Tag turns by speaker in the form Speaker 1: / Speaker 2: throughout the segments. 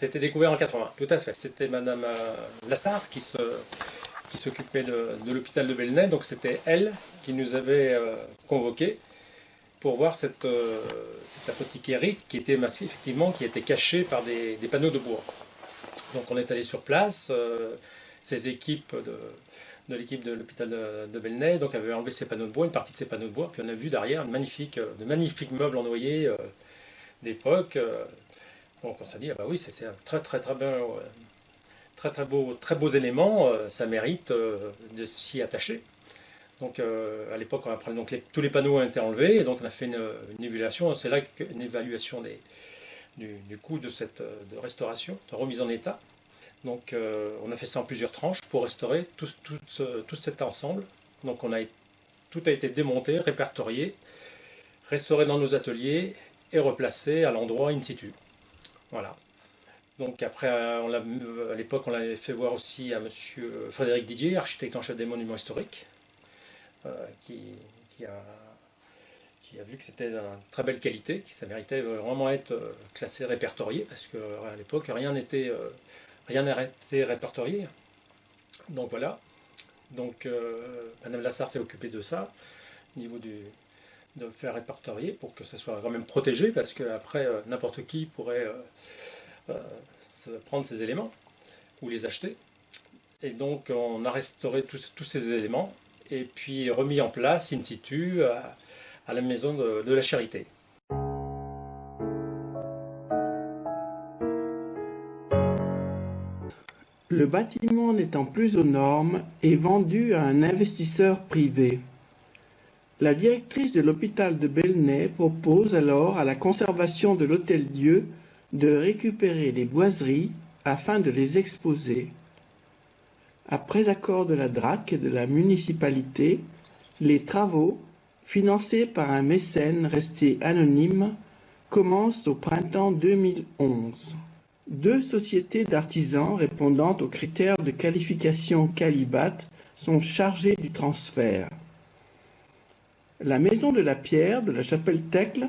Speaker 1: C'était découvert en 80, tout à fait. C'était Madame Lassard qui s'occupait de l'hôpital de Bellenay, donc c'était elle qui nous avait convoqués pour voir cette apothicaire qui était effectivement qui était cachée par des panneaux de bois. Donc on est allé sur place, ces équipes de l'équipe de l'hôpital de Bellenay donc avaient enlevé ces panneaux de bois, une partie de ces panneaux de bois, puis on a vu derrière de magnifiques meubles en noyer d'époque. Donc on s'est dit, ah bah oui, c'est un très bien, très beaux éléments, ça mérite de s'y attacher. Donc à l'époque, tous les panneaux ont été enlevés, et donc on a fait une évaluation, c'est là une évaluation du coût de cette de restauration, de remise en état. Donc on a fait ça en plusieurs tranches pour restaurer tout cet ensemble. Donc tout a été démonté, répertorié, restauré dans nos ateliers et replacé à l'endroit in situ. Voilà. Donc après, à l'époque, on l'avait fait voir aussi à monsieur Frédéric Didier, architecte en chef des monuments historiques, euh, qui, qui a, qui a vu que c'était de très belle qualité, que ça méritait vraiment être classé, répertorié, parce qu'à l'époque, rien n'était répertorié. Donc voilà. Donc Madame Lassard s'est occupée de ça, au niveau de faire répertorier pour que ça soit quand même protégé, parce qu'après, n'importe qui pourrait prendre ces éléments ou les acheter. Et donc on a restauré tous ces éléments et puis remis en place in situ à la maison de la Charité.
Speaker 2: Le bâtiment n'étant plus aux normes est vendu à un investisseur privé. La directrice de l'hôpital de Bellenay propose alors à la conservation de l'Hôtel-Dieu de récupérer les boiseries afin de les exposer. Après accord de la DRAC et de la municipalité, les travaux, financés par un mécène resté anonyme, commencent au printemps 2011. Deux sociétés d'artisans répondant aux critères de qualification Qualibat sont chargées du transfert. La Maison de la Pierre de la Chapelle-Tecle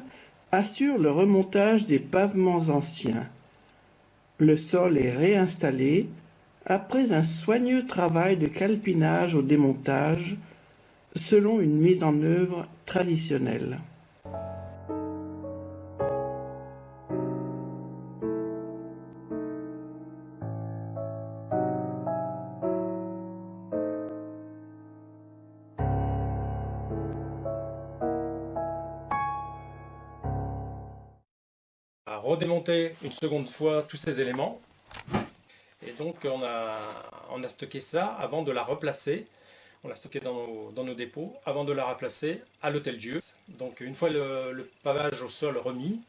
Speaker 2: assure le remontage des pavements anciens. Le sol est réinstallé après un soigneux travail de calpinage au démontage, selon une mise en œuvre traditionnelle.
Speaker 1: On a redémonté une seconde fois tous ces éléments et donc on a stocké ça avant de la replacer. On l'a stocké dans nos dépôts avant de la replacer à l'Hôtel-Dieu. Donc une fois le pavage au sol remis,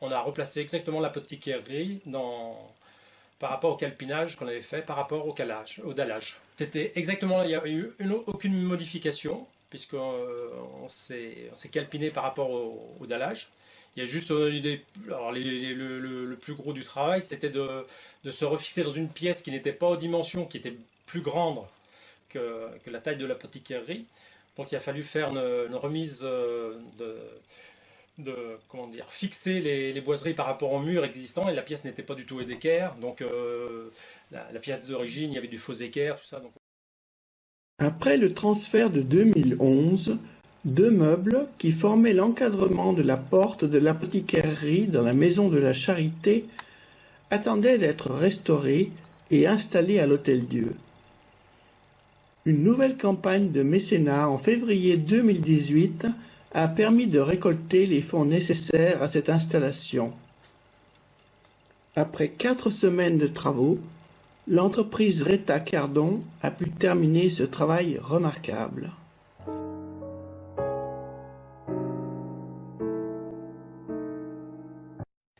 Speaker 1: on a replacé exactement l'apothicaire par rapport au calpinage qu'on avait fait, par rapport au dallage. C'était exactement, il n'y a eu aucune modification, puisqu'on s'est calpiné par rapport au dallage. Il y a juste alors le plus gros du travail, c'était de se refixer dans une pièce qui n'était pas aux dimensions, qui était plus grande que la taille de l'apothicaire. Donc il a fallu faire une remise comment dire, fixer les boiseries par rapport au mur existant, et la pièce n'était pas du tout d'équerre, donc la pièce d'origine, il y avait du faux équerre, tout ça. Donc.
Speaker 2: Après le transfert de 2011, deux meubles qui formaient l'encadrement de la porte de l'apothicairerie dans la maison de la Charité attendaient d'être restaurés et installés à l'Hôtel-Dieu. Une nouvelle campagne de mécénat en février 2018 a permis de récolter les fonds nécessaires à cette installation. Après 4 semaines de travaux, l'entreprise Reta Cardon a pu terminer ce travail remarquable.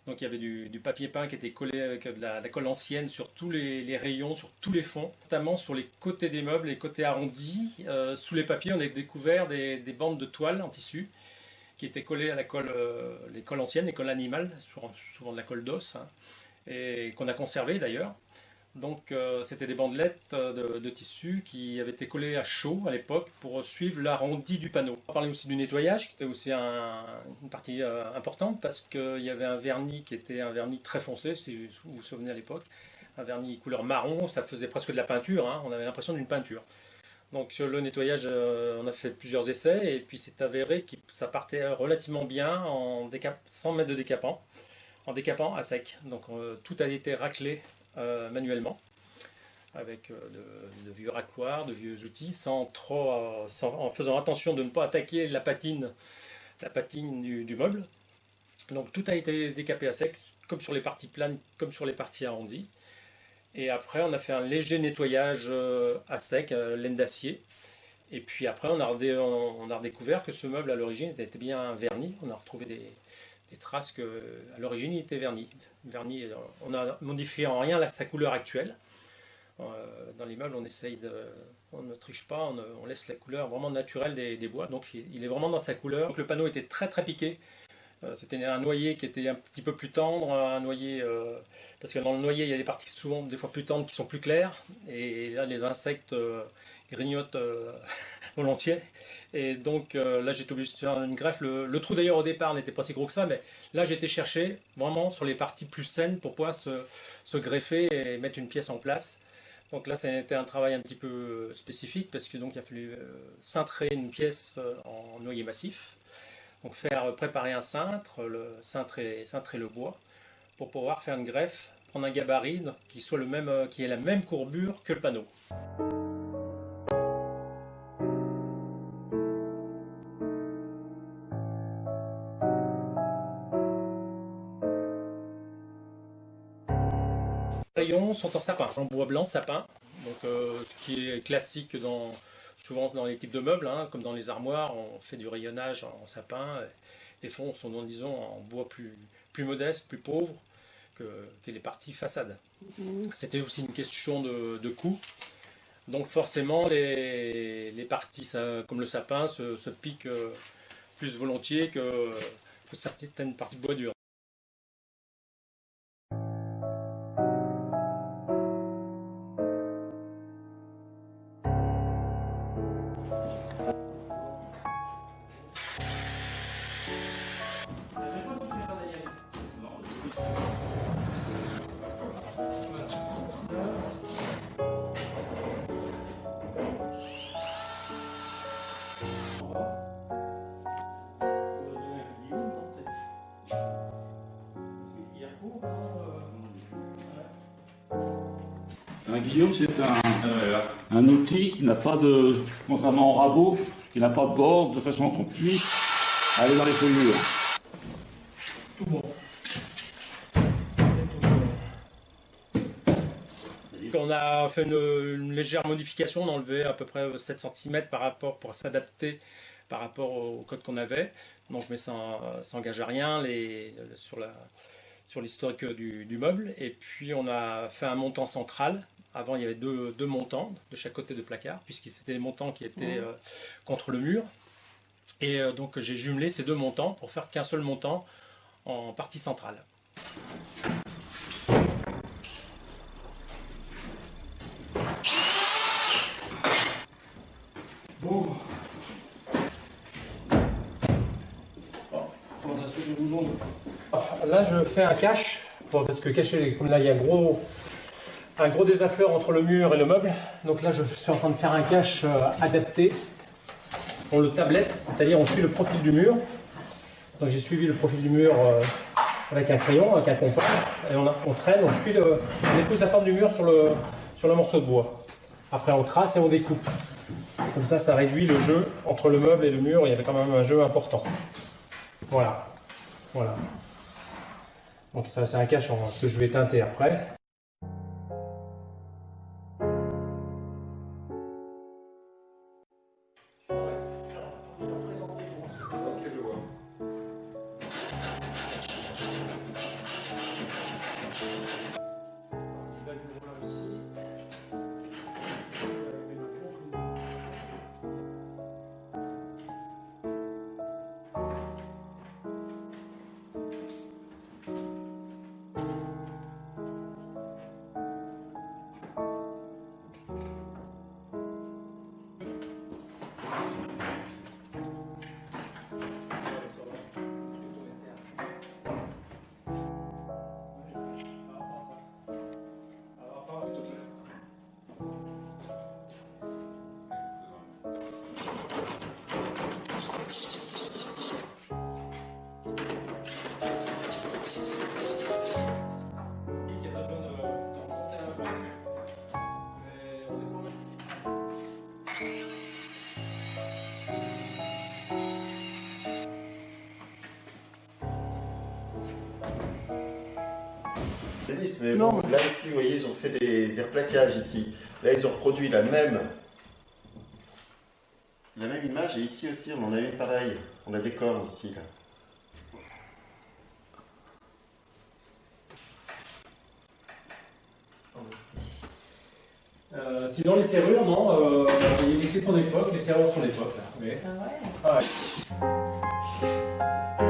Speaker 1: Donc il y avait du papier peint qui était collé avec de la colle ancienne sur tous les rayons, sur tous les fonds, notamment sur les côtés des meubles, les côtés arrondis. Sous les papiers, on a découvert des bandes de toile en tissu qui étaient collées à la colle, les colles anciennes, les colles animales, souvent de la colle d'os, hein, et qu'on a conservé d'ailleurs. Donc c'était des bandelettes de tissu qui avaient été collées à chaud à l'époque pour suivre l'arrondi du panneau. On parlait aussi du nettoyage qui était aussi une partie importante parce qu'il y avait un vernis qui était un vernis très foncé, si vous vous souvenez à l'époque. Un vernis couleur marron, ça faisait presque de la peinture, hein, on avait l'impression d'une peinture. Donc sur le nettoyage, on a fait plusieurs essais et puis c'est avéré que ça partait relativement bien sans mettre de décapant, en décapant à sec. Donc tout a été raclé manuellement avec de vieux raccoirs, de vieux outils, en faisant attention de ne pas attaquer la patine du meuble. Donc tout a été décapé à sec, comme sur les parties planes, comme sur les parties arrondies. Et après, on a fait un léger nettoyage à sec, laine d'acier. Et puis après, on a redécouvert que ce meuble à l'origine était bien verni. On a retrouvé des traces que à l'origine il était verni. On a modifié en rien sa couleur actuelle. Dans l'immeuble, on ne triche pas, on laisse la couleur vraiment naturelle des bois. Donc il est vraiment dans sa couleur. Donc le panneau était très très piqué. C'était un noyer qui était un petit peu plus tendre, un noyer parce que dans le noyer il y a des parties souvent des fois plus tendres qui sont plus claires et là les insectes grignotent volontiers et donc là j'étais obligé de faire une greffe. Le trou d'ailleurs au départ n'était pas si gros que ça, mais là j'étais cherché vraiment sur les parties plus saines pour pouvoir se greffer et mettre une pièce en place. Donc là, ça a été un travail un petit peu spécifique parce que donc il a fallu cintrer une pièce en noyer massif. Donc préparer un cintre, cintrer le bois pour pouvoir faire une greffe, prendre un gabarit qui ait la même courbure que le panneau. Les rayons sont en sapin, en bois blanc sapin, donc ce qui est classique souvent dans les types de meubles, hein, comme dans les armoires, on fait du rayonnage en sapin. Les fonds sont, disons, en bois plus modeste, plus pauvre que les parties façades. C'était aussi une question de coût. Donc forcément, les parties comme le sapin se piquent plus volontiers que certaines parties de bois dur.
Speaker 3: Un guillaume, c'est un outil qui n'a pas de, contrairement au rabot, qui n'a pas de bord, de façon qu'on puisse aller dans les feuillures.
Speaker 1: Tout bon. On a fait une légère modification, on a enlevé à peu près 7 cm pour s'adapter par rapport au code qu'on avait. Donc mais ça n'engage à rien sur l'historique du meuble. Et puis on a fait un montant central. Avant il y avait deux montants de chaque côté de placard, puisque c'était les montants qui étaient contre le mur. Et donc j'ai jumelé ces deux montants pour faire qu'un seul montant en partie centrale. Bon.
Speaker 3: Comment ça se fait que vous jaune?
Speaker 1: Là, je fais un cache, parce que cacher, comme là, il y a un gros désaffleur entre le mur et le meuble. Donc là, je suis en train de faire un cache adapté. On le tablette, c'est-à-dire on suit le profil du mur. Donc j'ai suivi le profil du mur avec un crayon, avec un compas, et on traîne, on épouse la forme du mur sur le morceau de bois. Après, on trace et on découpe. Comme ça réduit le jeu entre le meuble et le mur. Il y avait quand même un jeu important. Voilà. Voilà. Donc ça, c'est un cache que je vais teinter après.
Speaker 4: reproduisent, mais
Speaker 2: Non.
Speaker 4: bon, là ici, vous voyez, ils ont fait des replaquages ici. Là, ils ont reproduit la même image, et ici aussi, on en a une pareille. On a des cornes ici, là.
Speaker 1: Sinon, les serrures, non. Il y a des clés sont d'époque, les serrures sont d'époque. Là. Mais...
Speaker 5: Ah ouais.
Speaker 1: Ah ouais.